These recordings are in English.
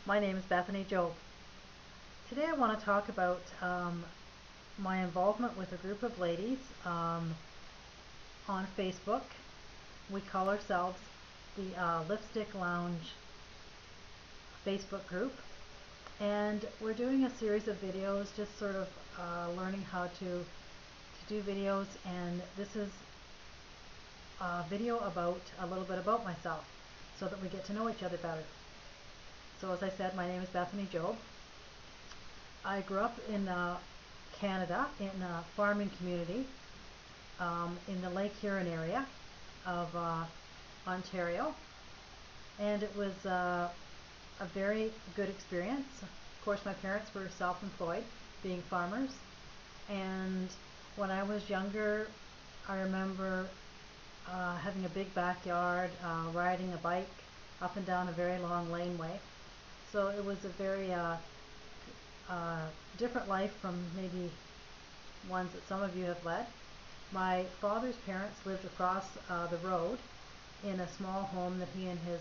My name is Bethany Jobb. Today I want to talk about my involvement with a group of ladies on Facebook. We call ourselves the Lipstick Lounge Facebook group, and we're doing a series of videos, just sort of learning how to do videos, and this is a video about a little bit about myself so that we get to know each other better. So as I said, my name is Bethany Jobb. I grew up in Canada in a farming community in the Lake Huron area of Ontario, and it was a very good experience. Of course, my parents were self-employed, being farmers, and when I was younger, I remember having a big backyard, riding a bike up and down a very long laneway. So it was a very different life from maybe ones that some of you have led. My father's parents lived across the road in a small home that he and his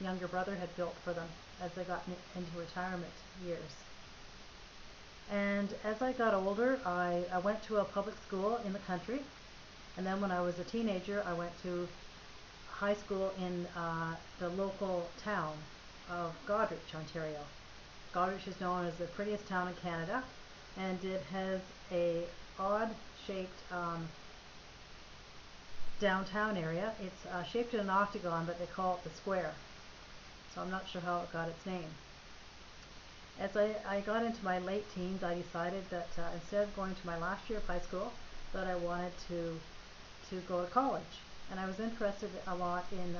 younger brother had built for them as they got into retirement years. And as I got older, I went to a public school in the country, and then when I was a teenager, I went to high school in the local town of Goderich, Ontario. Goderich is known as the prettiest town in Canada, and it has a odd shaped downtown area. It's shaped in an octagon, but they call it the square, so I'm not sure how it got its name. As I got into my late teens, I decided that instead of going to my last year of high school, that I wanted to go to college, and I was interested a lot in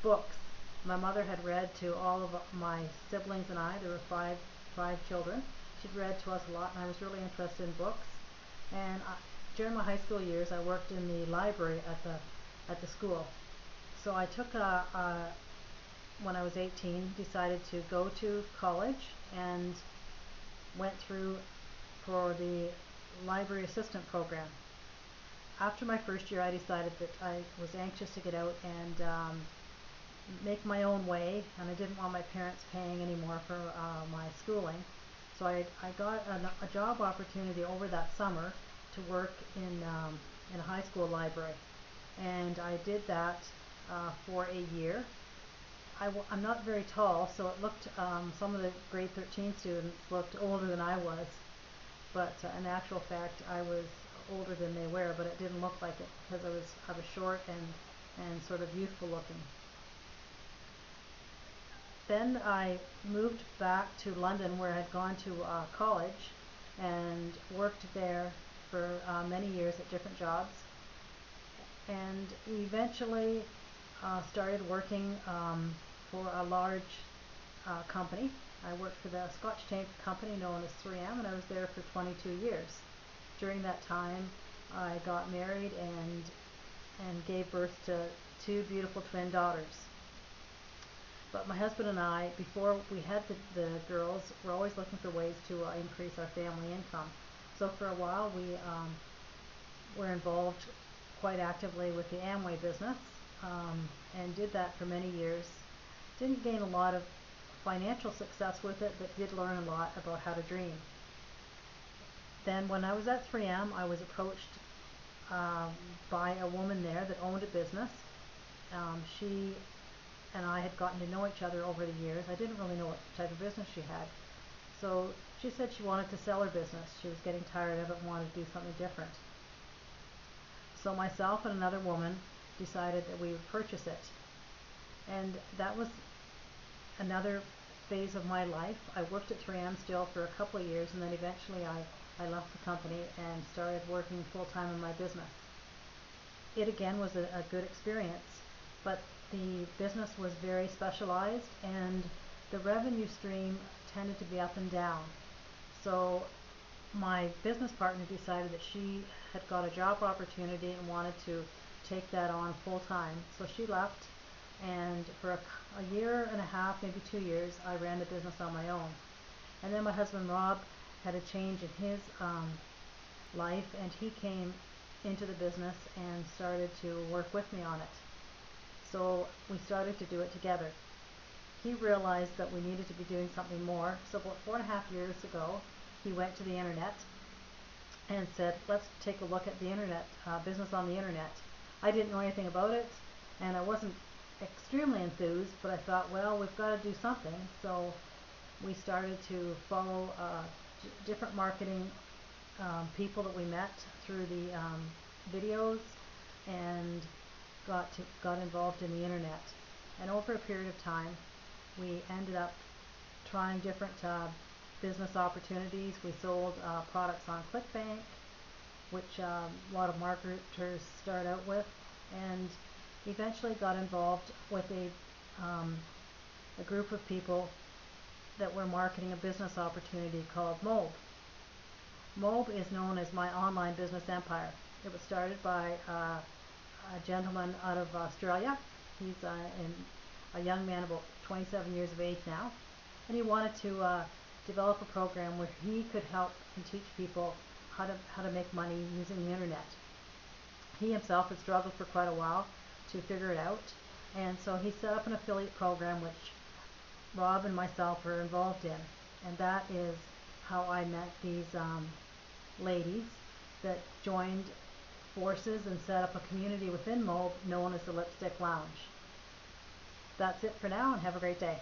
books. My mother had read to all of my siblings and I. There were five children. She'd read to us a lot, and I was really interested in books. And during my high school years, I worked in the library at the school. So I took when I was 18, decided to go to college and went through for the library assistant program. After my first year, I decided that I was anxious to get out and make my own way, and I didn't want my parents paying anymore for my schooling. So I got a job opportunity over that summer to work in a high school library, and I did that for a year. I'm not very tall, so it looked, some of the grade 13 students looked older than I was, but in actual fact I was older than they were, but it didn't look like it because I was short and sort of youthful looking. Then I moved back to London, where I had gone to college, and worked there for many years at different jobs, and eventually started working for a large company. I worked for the Scotch tape company known as 3M, and I was there for 22 years. During that time, I got married and gave birth to two beautiful twin daughters. But my husband and I, before we had the girls, were always looking for ways to increase our family income. So for a while we were involved quite actively with the Amway business, and did that for many years. Didn't gain a lot of financial success with it, but did learn a lot about how to dream. Then when I was at 3M, I was approached by a woman there that owned a business. She and I had gotten to know each other over the years. I didn't really know what type of business she had. So she said she wanted to sell her business. She was getting tired of it and wanted to do something different. So myself and another woman decided that we would purchase it. And that was another phase of my life. I worked at 3M still for a couple of years, and then eventually I left the company and started working full-time in my business. It again was a good experience, but the business was very specialized, and the revenue stream tended to be up and down. So my business partner decided that she had got a job opportunity and wanted to take that on full-time. So she left, and for a year and a half, maybe 2 years, I ran the business on my own. And then my husband Rob had a change in his life, and he came into the business and started to work with me on it. So we started to do it together. he realized that we needed to be doing something more. So about 4.5 years ago, he went to the internet and said, let's take a look at the internet, business on the internet. I didn't know anything about it, and I wasn't extremely enthused, but I thought, well, we've got to do something. So we started to follow different marketing people that we met through the videos, and got involved in the internet. And over a period of time, we ended up trying different business opportunities. We sold products on ClickBank, which a lot of marketers start out with, and eventually got involved with a group of people that were marketing a business opportunity called MOBE. MOBE is known as My Online Business Empire. It was started by a gentleman out of Australia. He's a young man, about 27 years of age now, and he wanted to develop a program where he could help and teach people how to make money using the internet. He himself had struggled for quite a while to figure it out, and so he set up an affiliate program which Rob and myself were involved in, and that is how I met these ladies that joined forces and set up a community within MOBE known as the Lipstick Lounge. That's it for now, and have a great day.